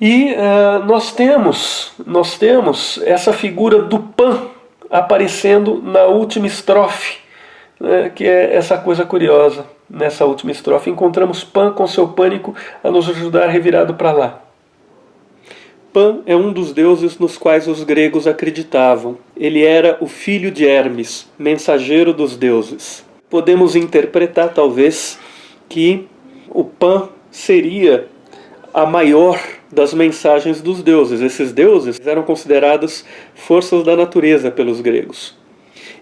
E nós temos essa figura do Pan aparecendo na última estrofe, né, que é essa coisa curiosa. Nessa última estrofe encontramos Pan com seu pânico a nos ajudar revirado para lá. Pan é um dos deuses nos quais os gregos acreditavam. Ele era o filho de Hermes, mensageiro dos deuses. Podemos interpretar, talvez, que o Pan seria a maior das mensagens dos deuses. Esses deuses eram considerados forças da natureza pelos gregos.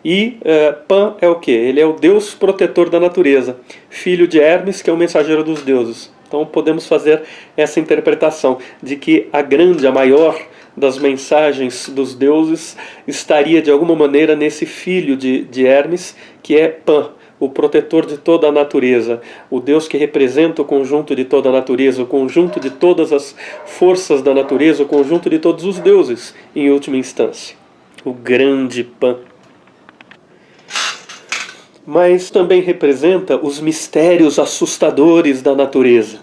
E Pan é o quê? Ele é o deus protetor da natureza, filho de Hermes, que é o mensageiro dos deuses. Então podemos fazer essa interpretação de que a maior das mensagens dos deuses estaria de alguma maneira nesse filho de Hermes, que é Pan, o protetor de toda a natureza, o Deus que representa o conjunto de toda a natureza, o conjunto de todas as forças da natureza, o conjunto de todos os deuses, em última instância. O grande Pan. Mas também representa os mistérios assustadores da natureza.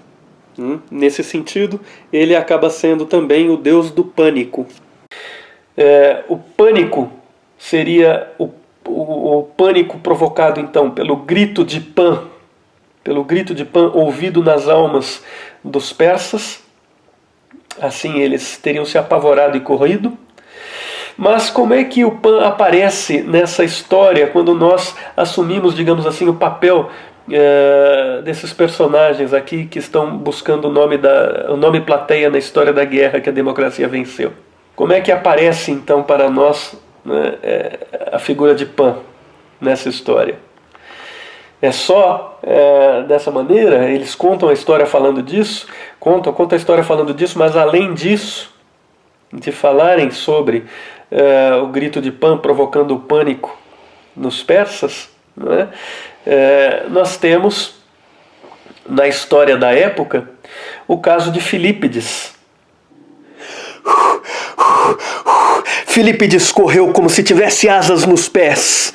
Nesse sentido, ele acaba sendo também o deus do pânico. O pânico seria o pânico provocado então pelo grito de Pan ouvido nas almas dos persas. Assim eles teriam se apavorado e corrido. Mas como é que o Pan aparece nessa história quando nós assumimos, digamos assim, o papel desses personagens aqui que estão buscando o nome plateia na história da guerra que a democracia venceu? Como é que aparece então para nós, né, a figura de Pan nessa história? É só dessa maneira? Eles contam a história falando disso? Contam a história falando disso, mas além disso, de falarem sobre o grito de Pan provocando o pânico nos persas, né, nós temos na história da época o caso de Filípides. Filípides correu como se tivesse asas nos pés.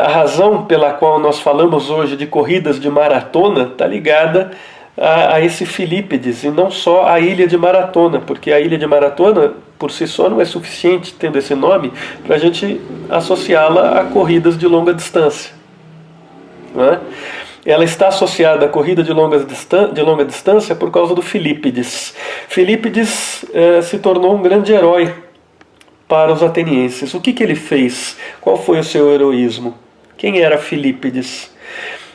A razão pela qual nós falamos hoje de corridas de maratona está ligada a esse Filípides, e não só a ilha de Maratona, porque a ilha de Maratona por si só não é suficiente, tendo esse nome, para a gente associá-la a corridas de longa distância. Né? Ela está associada à corrida de longa distância por causa do Filípides. Filípides se tornou um grande herói para os atenienses. O que ele fez? Qual foi o seu heroísmo? Quem era Filípides?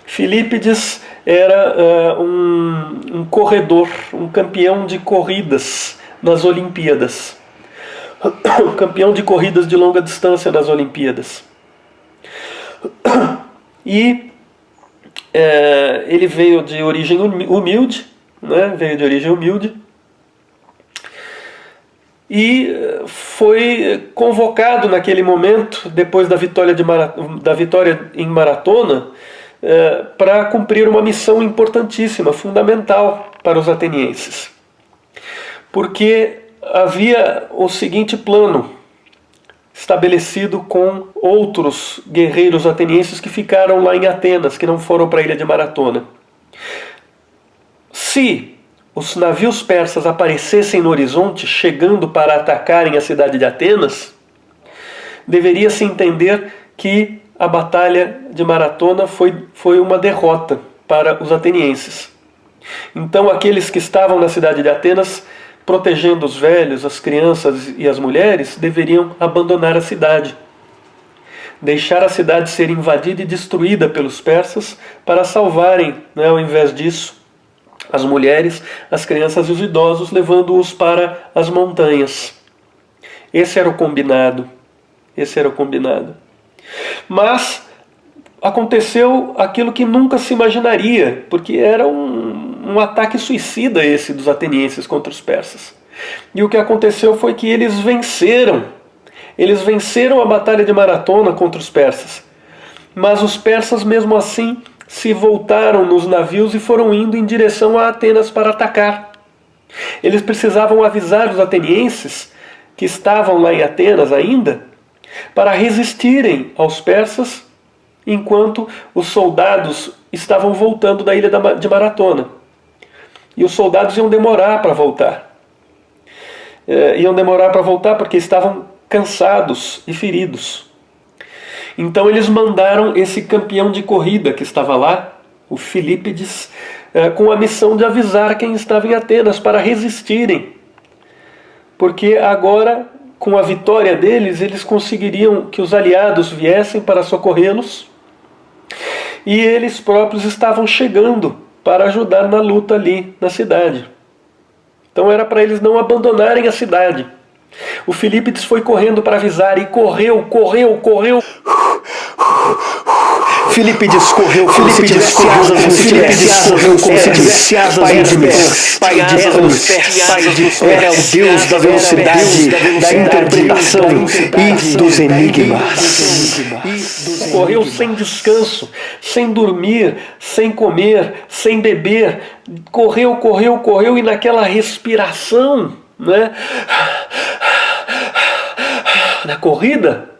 Filípides era um corredor, um campeão de corridas nas Olimpíadas. Um campeão de corridas de longa distância nas Olimpíadas. E ele veio de origem humilde, né? E foi convocado naquele momento, depois da vitória em Maratona, para cumprir uma missão importantíssima, fundamental para os atenienses. Porque havia o seguinte plano estabelecido com outros guerreiros atenienses que ficaram lá em Atenas, que não foram para a ilha de Maratona. Se os navios persas aparecessem no horizonte, chegando para atacarem a cidade de Atenas, deveria-se entender que a batalha de Maratona foi uma derrota para os atenienses. Então aqueles que estavam na cidade de Atenas, protegendo os velhos, as crianças e as mulheres, deveriam abandonar a cidade. Deixar a cidade ser invadida e destruída pelos persas para salvarem, né, ao invés disso, as mulheres, as crianças e os idosos, levando-os para as montanhas. Esse era o combinado. Mas aconteceu aquilo que nunca se imaginaria, porque era um ataque suicida esse dos atenienses contra os persas. E o que aconteceu foi que eles venceram. Eles venceram a batalha de Maratona contra os persas. Mas os persas, mesmo assim, se voltaram nos navios e foram indo em direção a Atenas para atacar. Eles precisavam avisar os atenienses, que estavam lá em Atenas ainda, para resistirem aos persas, enquanto os soldados estavam voltando da ilha de Maratona. E os soldados iam demorar para voltar. iam demorar para voltar porque estavam cansados e feridos. Então eles mandaram esse campeão de corrida que estava lá, o Filípides, com a missão de avisar quem estava em Atenas para resistirem. Porque agora, com a vitória deles, eles conseguiriam que os aliados viessem para socorrê-los, e eles próprios estavam chegando para ajudar na luta ali na cidade. Então era para eles não abandonarem a cidade. O Filípides foi correndo para avisar e correu. Filípides correu como se tivesse asas nos pés. É o Deus da velocidade, da interpretação e dos enigmas. Correu sem descanso, sem dormir, sem comer, sem beber. Correu e naquela respiração, né? Na corrida,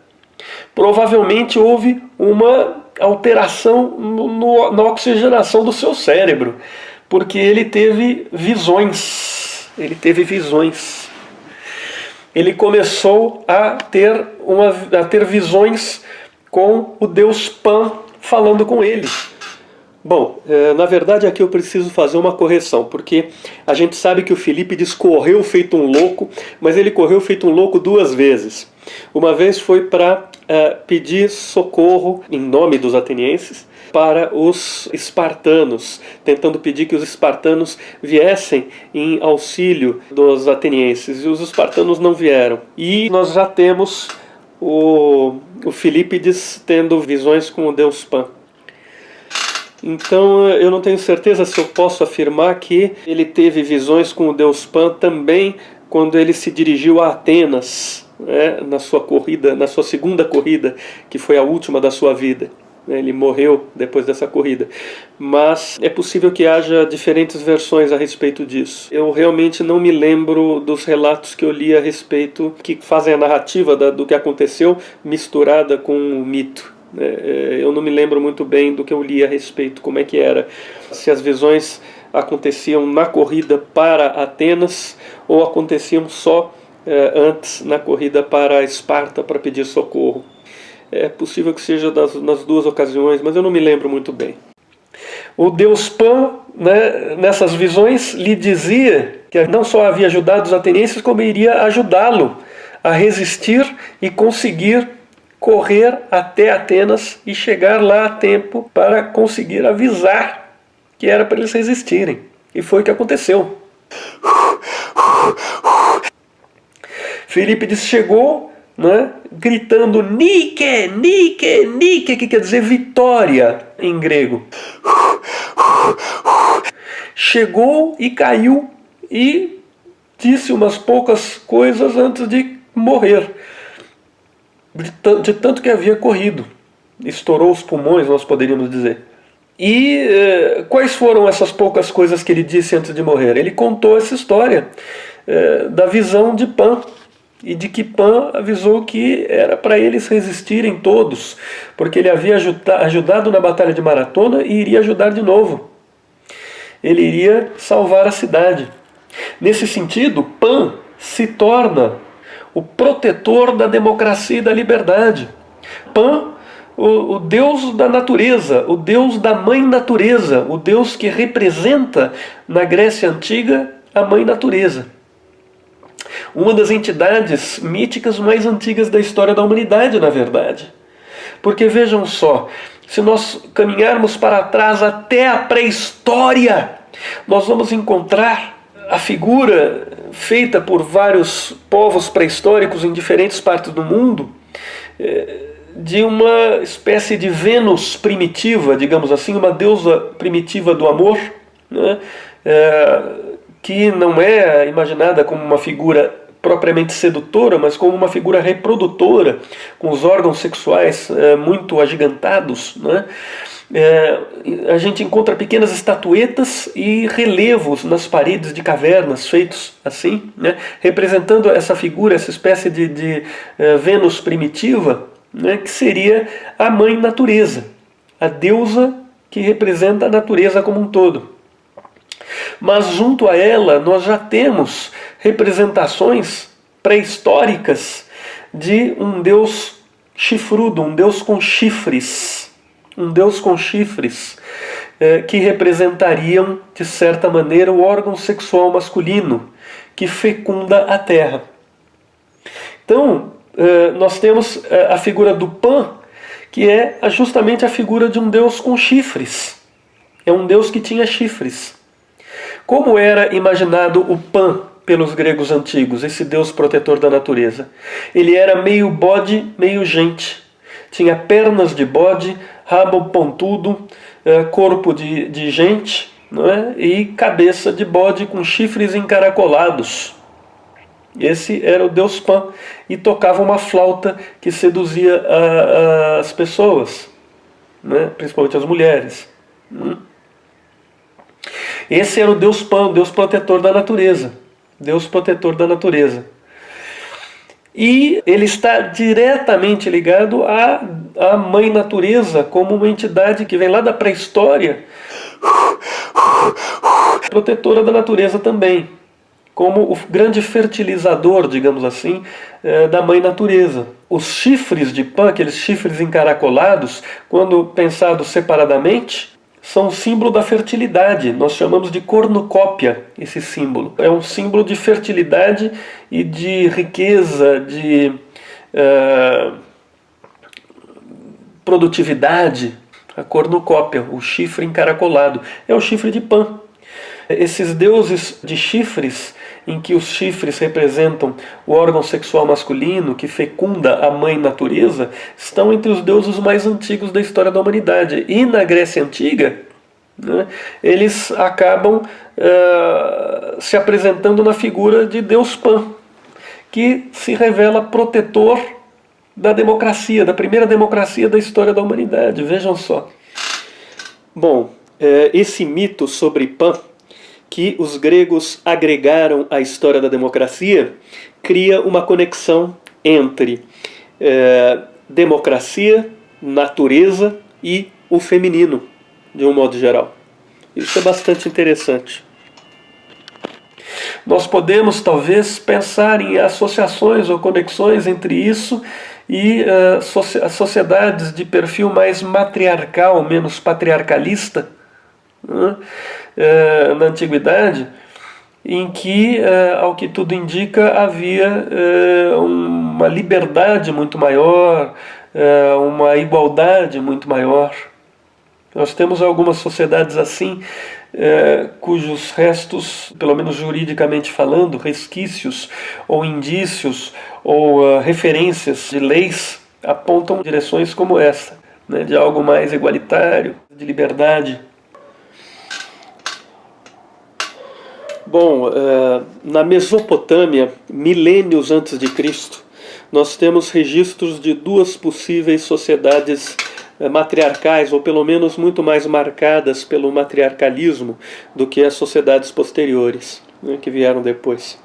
provavelmente houve uma alteração na oxigenação do seu cérebro, porque ele teve visões. Ele começou a ter visões com o deus Pan falando com ele. Bom, na verdade aqui eu preciso fazer uma correção, porque a gente sabe que o Filípides correu feito um louco, mas ele correu feito um louco 2 vezes. Uma vez foi para pedir socorro em nome dos atenienses para os espartanos, tentando pedir que os espartanos viessem em auxílio dos atenienses, e os espartanos não vieram. E nós já temos o Filípides tendo visões com o deus Pan. Então eu não tenho certeza se eu posso afirmar que ele teve visões com o deus Pan também quando ele se dirigiu a Atenas, na sua segunda corrida, que foi a última da sua vida. Ele morreu depois dessa corrida. Mas é possível que haja diferentes versões a respeito disso. Eu realmente não me lembro dos relatos que eu li a respeito, que fazem a narrativa do que aconteceu misturada com o mito. Eu não me lembro muito bem do que eu li a respeito, como é que era. Se as visões aconteciam na corrida para Atenas ou aconteciam só antes na corrida para Esparta para pedir socorro. É possível que seja nas 2 ocasiões, mas eu não me lembro muito bem. O deus Pan, nessas visões, lhe dizia que não só havia ajudado os atenienses, como iria ajudá-lo a resistir e conseguir correr até Atenas e chegar lá a tempo para conseguir avisar que era para eles resistirem. E foi o que aconteceu. Filípides chegou, gritando Nike, Nike, Nike, que quer dizer vitória em grego. Chegou e caiu e disse umas poucas coisas antes de morrer, de tanto que havia corrido. Estourou os pulmões, nós poderíamos dizer. E quais foram essas poucas coisas que ele disse antes de morrer? Ele contou essa história da visão de Pan, e de que Pan avisou que era para eles resistirem todos, porque ele havia ajudado na batalha de Maratona e iria ajudar de novo. Ele iria salvar a cidade. Nesse sentido, Pan se torna o protetor da democracia e da liberdade. Pan, o deus da natureza, o deus da mãe natureza, o deus que representa na Grécia Antiga a mãe natureza. Uma das entidades míticas mais antigas da história da humanidade, na verdade. Porque vejam só, se nós caminharmos para trás até a pré-história, nós vamos encontrar a figura feita por vários povos pré-históricos em diferentes partes do mundo, de uma espécie de Vênus primitiva, digamos assim, uma deusa primitiva do amor, que não é imaginada como uma figura propriamente sedutora, mas como uma figura reprodutora, com os órgãos sexuais muito agigantados. A gente encontra pequenas estatuetas e relevos nas paredes de cavernas feitos assim, representando essa figura, essa espécie de Vênus primitiva, que seria a mãe natureza, a deusa que representa a natureza como um todo. Mas junto a ela nós já temos representações pré-históricas de um Deus chifrudo, um Deus com chifres, que representariam, de certa maneira, o órgão sexual masculino que fecunda a terra. Então, nós temos a figura do Pan, que é justamente a figura de um Deus com chifres. É um Deus que tinha chifres. Como era imaginado o Pan pelos gregos antigos, esse Deus protetor da natureza? Ele era meio bode, meio gente. Tinha pernas de bode, rabo pontudo, corpo de gente, não é? E cabeça de bode com chifres encaracolados. Esse era o Deus Pan, e tocava uma flauta que seduzia as pessoas, né? Principalmente as mulheres. Esse era o Deus Pan, o Deus protetor da natureza. Deus protetor da natureza. E ele está diretamente ligado à Mãe Natureza, como uma entidade que vem lá da pré-história, protetora da natureza também, como o grande fertilizador, digamos assim, da Mãe Natureza. Os chifres de Pan, aqueles chifres encaracolados, quando pensados separadamente, são um símbolo da fertilidade. Nós chamamos de cornucópia esse símbolo. É um símbolo de fertilidade e de riqueza, de produtividade. A cornucópia, o chifre encaracolado, é o chifre de Pan. Esses deuses de chifres, em que os chifres representam o órgão sexual masculino que fecunda a mãe natureza, estão entre os deuses mais antigos da história da humanidade. E na Grécia Antiga, né, eles acabam se apresentando na figura de Deus Pan, que se revela protetor da democracia, da primeira democracia da história da humanidade. Vejam só. Bom, esse mito sobre Pan, que os gregos agregaram à história da democracia, cria uma conexão entre democracia, natureza e o feminino, de um modo geral. Isso é bastante interessante. Nós podemos, talvez, pensar em associações ou conexões entre isso e as sociedades de perfil mais matriarcal, menos patriarcalista, né, na Antiguidade, em que, ao que tudo indica, havia uma liberdade muito maior, uma igualdade muito maior. Nós temos algumas sociedades assim, cujos restos, pelo menos juridicamente falando, resquícios ou indícios ou referências de leis apontam direções como essa, né, de algo mais igualitário, de liberdade. Bom, na Mesopotâmia, milênios antes de Cristo, nós temos registros de duas possíveis sociedades matriarcais, ou pelo menos muito mais marcadas pelo matriarcalismo do que as sociedades posteriores, né, que vieram depois.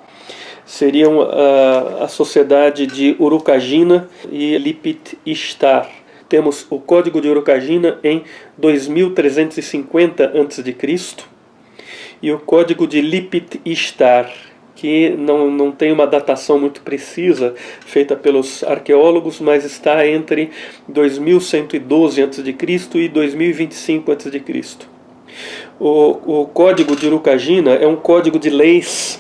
Seriam a sociedade de Urukagina e Lipit Ishtar. Temos o Código de Urukagina em 2350 a.C. e o Código de Lipit Ishtar, que não tem uma datação muito precisa feita pelos arqueólogos, mas está entre 2112 a.C. e 2025 a.C. O Código de Urukagina é um código de leis,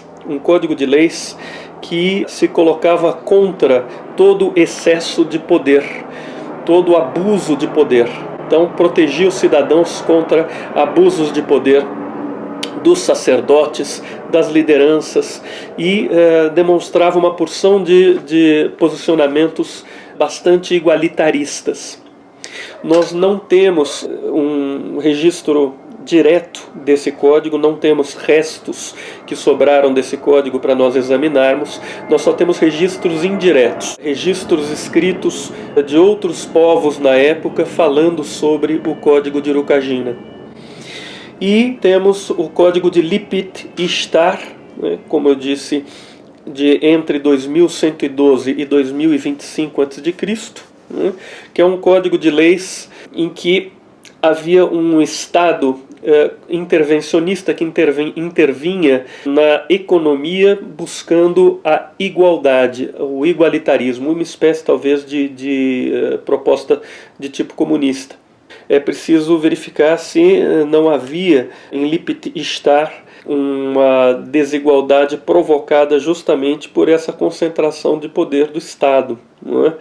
que se colocava contra todo excesso de poder, todo abuso de poder. Então protegia os cidadãos contra abusos de poder dos sacerdotes, das lideranças, e demonstrava uma porção de posicionamentos bastante igualitaristas. Nós não temos um registro direto desse código, não temos restos que sobraram desse código para nós examinarmos, nós só temos registros indiretos, registros escritos de outros povos na época falando sobre o Código de Urukagina. E temos o Código de Lipit Ishtar, né, como eu disse, de entre 2112 e 2025 a.C., né, que é um código de leis em que havia um estado intervencionista que intervinha na economia buscando a igualdade, o igualitarismo, uma espécie talvez de proposta de tipo comunista. É preciso verificar se não havia em Lipit Ishtar uma desigualdade provocada justamente por essa concentração de poder do Estado, não é?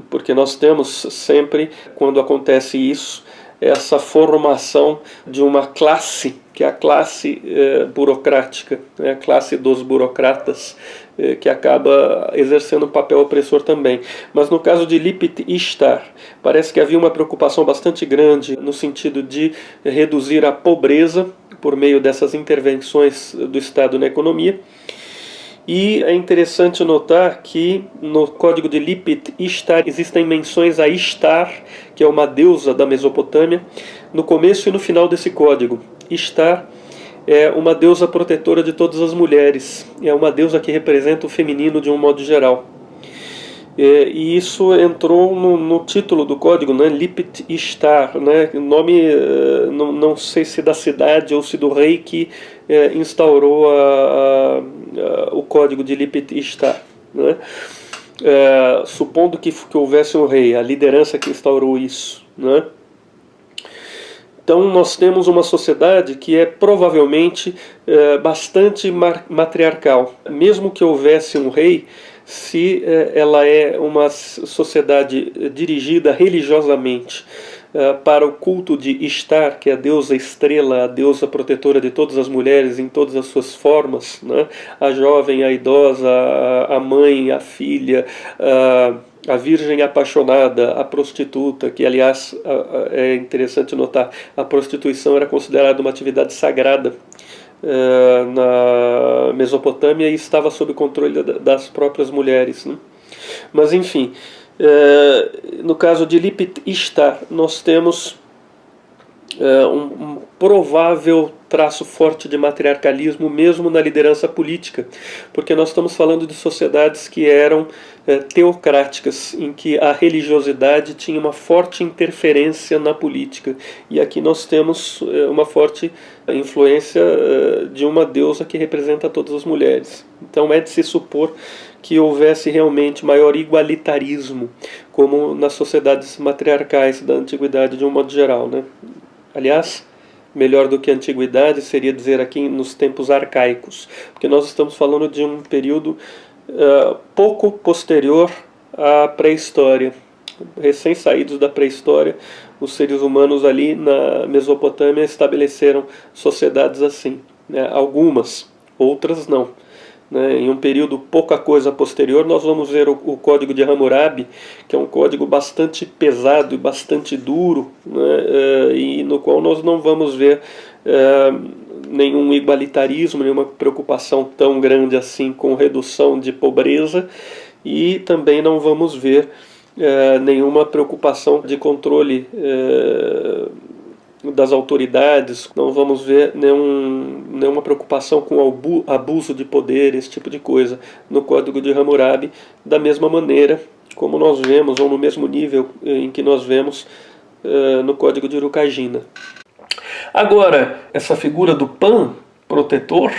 Porque nós temos sempre, quando acontece isso, essa formação de uma classe, que é a classe burocrática, a classe dos burocratas, que acaba exercendo um papel opressor também. Mas no caso de Lipit Ishtar, parece que havia uma preocupação bastante grande no sentido de reduzir a pobreza por meio dessas intervenções do Estado na economia. E é interessante notar que no código de Lipit Ishtar existem menções a Ishtar, que é uma deusa da Mesopotâmia, no começo e no final desse código. Ishtar é uma deusa protetora de todas as mulheres, é uma deusa que representa o feminino de um modo geral. E isso entrou no título do código, né? Lipit Ishtar, né? Nome, não sei se da cidade ou se do rei que instaurou o código de Lipit Ishtar, né? Supondo que houvesse um rei, a liderança que instaurou isso, né? Então nós temos uma sociedade que é provavelmente bastante matriarcal. Mesmo que houvesse um rei, se ela é uma sociedade dirigida religiosamente para o culto de Ishtar, que é a deusa estrela, a deusa protetora de todas as mulheres em todas as suas formas, né? A jovem, a idosa, a mãe, a filha, a virgem apaixonada, a prostituta, que aliás é interessante notar, a prostituição era considerada uma atividade sagrada na Mesopotâmia e estava sob controle das próprias mulheres, né? Mas enfim, no caso de Lipit Ishtar, nós temos um provável traço forte de matriarcalismo mesmo na liderança política, porque nós estamos falando de sociedades que eram teocráticas, em que a religiosidade tinha uma forte interferência na política, e aqui nós temos uma forte influência de uma deusa que representa todas as mulheres. Então é de se supor que houvesse realmente maior igualitarismo, como nas sociedades matriarcais da antiguidade de um modo geral, né? Aliás, melhor do que a antiguidade seria dizer aqui nos tempos arcaicos, porque nós estamos falando de um período pouco posterior à pré-história. Recém-saídos da pré-história, os seres humanos ali na Mesopotâmia estabeleceram sociedades assim, né? Algumas, outras não. Em um período pouca coisa posterior, nós vamos ver o Código de Hammurabi, que é um código bastante pesado e bastante duro, né? E no qual nós não vamos ver nenhum igualitarismo, nenhuma preocupação tão grande assim com redução de pobreza, e também não vamos ver nenhuma preocupação de controle das autoridades, não vamos ver nenhuma preocupação com abuso de poder, esse tipo de coisa, no Código de Hammurabi, da mesma maneira como nós vemos, ou no mesmo nível em que nós vemos no Código de Urukagina. Agora, essa figura do Pan, protetor,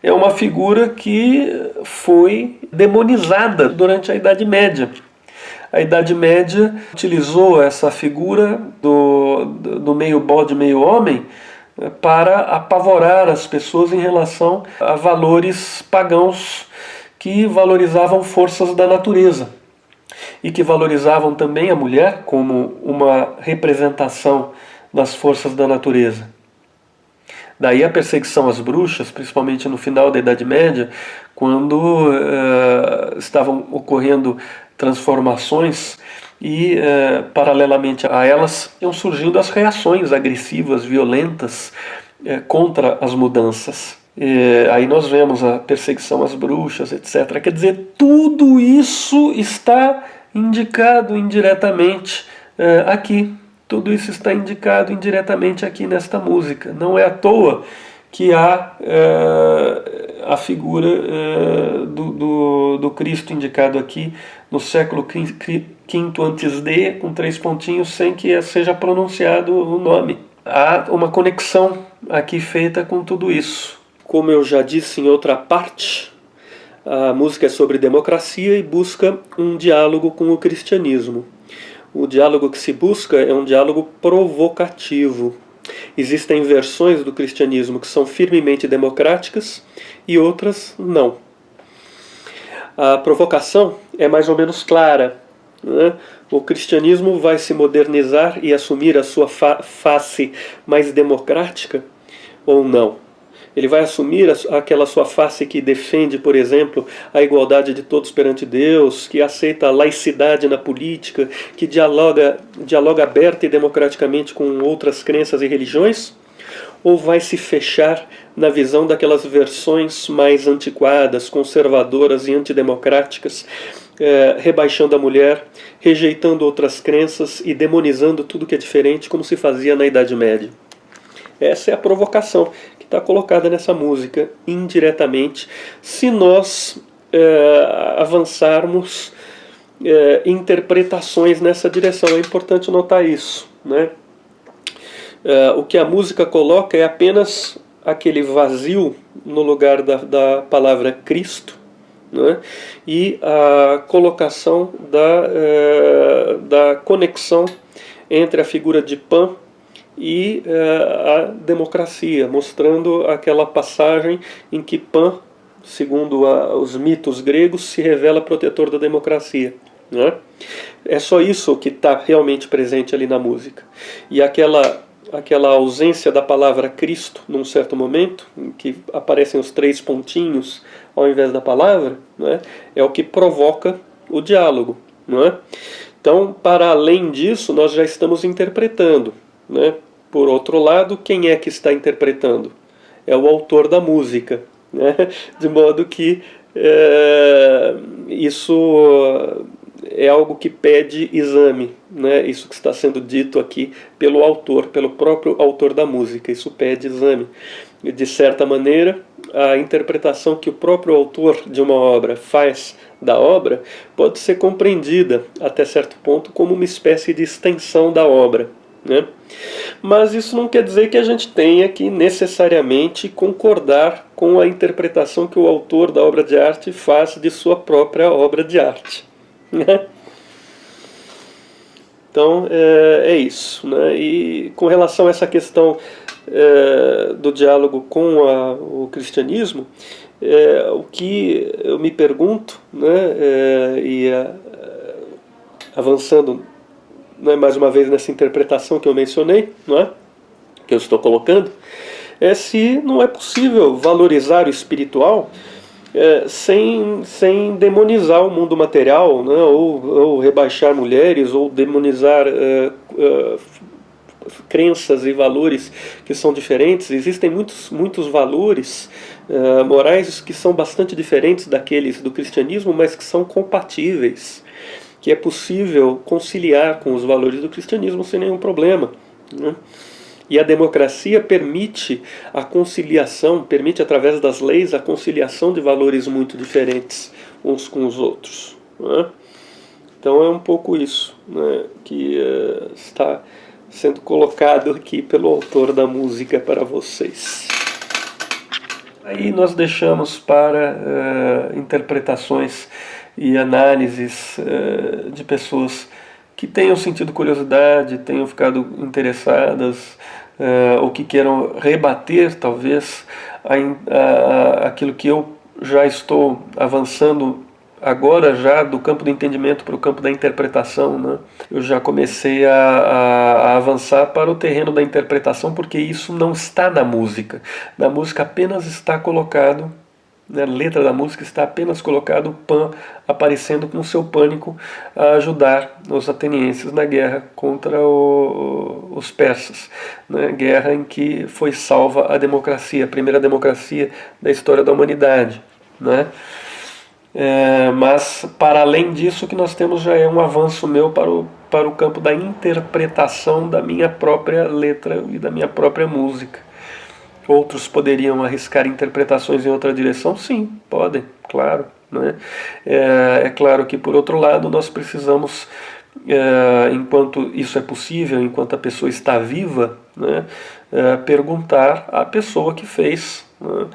é uma figura que foi demonizada durante a Idade Média. A Idade Média utilizou essa figura do meio bode, meio homem para apavorar as pessoas em relação a valores pagãos que valorizavam forças da natureza e que valorizavam também a mulher como uma representação das forças da natureza. Daí a perseguição às bruxas, principalmente no final da Idade Média, quando estavam ocorrendo transformações e, paralelamente a elas, iam surgindo as reações agressivas, violentas contra as mudanças. Aí nós vemos a perseguição às bruxas, etc. Quer dizer, tudo isso está indicado indiretamente aqui. Tudo isso está indicado indiretamente aqui nesta música. Não é à toa que há a figura do Cristo indicado aqui no século V a.C., com 3 pontinhos, sem que seja pronunciado o nome. há uma conexão aqui feita com tudo isso. Como eu já disse em outra parte, a música é sobre democracia e busca um diálogo com o cristianismo. O diálogo que se busca é um diálogo provocativo. Existem versões do cristianismo que são firmemente democráticas e outras não. A provocação é mais ou menos clara, né? O cristianismo vai se modernizar e assumir a sua face mais democrática ou não? Ele vai assumir aquela sua face que defende, por exemplo, a igualdade de todos perante Deus, que aceita a laicidade na política, que dialoga aberta e democraticamente com outras crenças e religiões? Ou vai se fechar na visão daquelas versões mais antiquadas, conservadoras e antidemocráticas, rebaixando a mulher, rejeitando outras crenças e demonizando tudo que é diferente, como se fazia na Idade Média? Essa é a provocação que está colocada nessa música, indiretamente, se nós avançarmos interpretações nessa direção. É importante notar isso, né? O que a música coloca é apenas aquele vazio no lugar da palavra Cristo, né? E a colocação da conexão entre a figura de Pan e a democracia, mostrando aquela passagem em que Pan, segundo os mitos gregos, se revela protetor da democracia, né? É só isso que está realmente presente ali na música. E aquela ausência da palavra Cristo, num certo momento, em que aparecem os 3 pontinhos ao invés da palavra, né, é o que provoca o diálogo, né? Então, para além disso, nós já estamos interpretando, né? Por outro lado, quem é que está interpretando? É o autor da música, né? De modo que isso é algo que pede exame, né? Isso que está sendo dito aqui pelo autor, pelo próprio autor da música, isso pede exame. E, de certa maneira, a interpretação que o próprio autor de uma obra faz da obra pode ser compreendida, até certo ponto, como uma espécie de extensão da obra, né? Mas isso não quer dizer que a gente tenha que necessariamente concordar com a interpretação que o autor da obra de arte faz de sua própria obra de arte, né? Então é isso, né? E com relação a essa questão do diálogo com o cristianismo, o que eu me pergunto, né, avançando, né, mais uma vez nessa interpretação que eu mencionei, não é? Que eu estou colocando, é se não é possível valorizar o espiritual sem demonizar o mundo material, né, ou rebaixar mulheres, ou demonizar crenças e valores que são diferentes. Existem muitos valores morais que são bastante diferentes daqueles do cristianismo, mas que são compatíveis, que é possível conciliar com os valores do cristianismo sem nenhum problema, né? E a democracia permite a conciliação, permite através das leis a conciliação de valores muito diferentes uns com os outros, né? Então é um pouco isso, né, que está sendo colocado aqui pelo autor da música para vocês. Aí nós deixamos para interpretações e análises de pessoas que tenham sentido curiosidade, tenham ficado interessadas, ou que queiram rebater, talvez, aquilo que eu já estou avançando agora, já do campo do entendimento para o campo da interpretação, né? Eu já comecei a avançar para o terreno da interpretação, porque isso não está na música. Na música apenas está colocado, na letra da música está apenas colocado Pan aparecendo com seu pânico a ajudar os atenienses na guerra contra os persas, né? Guerra em que foi salva a democracia, a primeira democracia da história da humanidade, né? Mas para além disso, o que nós temos já é um avanço meu para o campo da interpretação da minha própria letra e da minha própria música. Outros poderiam arriscar interpretações em outra direção? Sim, podem, claro, né? É claro que, por outro lado, nós precisamos, enquanto isso é possível, enquanto a pessoa está viva, né? Perguntar à pessoa que fez, né?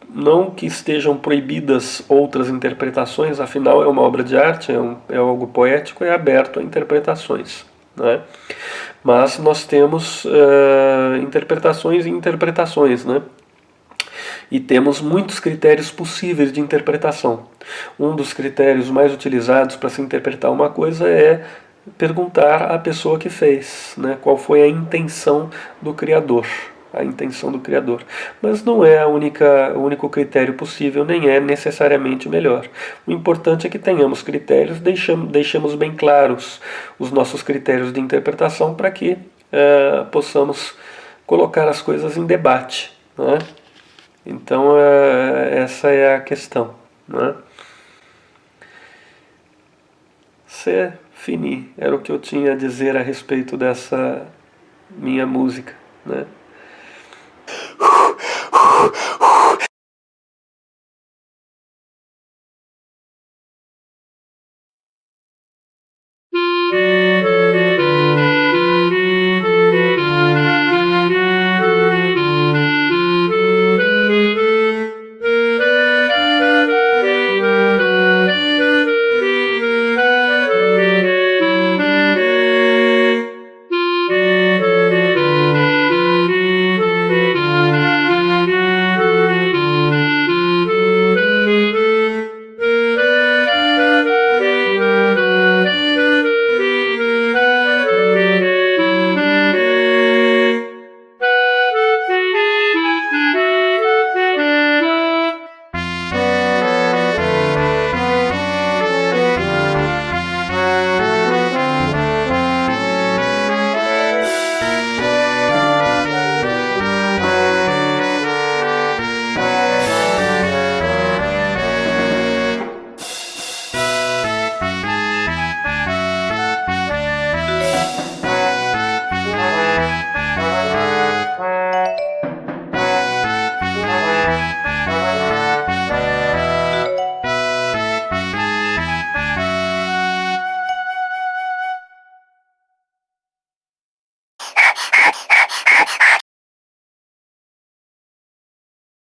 Não que estejam proibidas outras interpretações, afinal é uma obra de arte, é algo poético, é aberto a interpretações, né? Mas nós temos interpretações e interpretações, né? E temos muitos critérios possíveis de interpretação. Um dos critérios mais utilizados para se interpretar uma coisa é perguntar à pessoa que fez, né, qual foi a intenção do Criador. A intenção do Criador. Mas não é o único critério possível, nem é necessariamente o melhor. O importante é que tenhamos critérios, deixemos bem claros os nossos critérios de interpretação para que possamos colocar as coisas em debate, né? Então, essa é a questão, né? C'est fini, era o que eu tinha a dizer a respeito dessa minha música, né?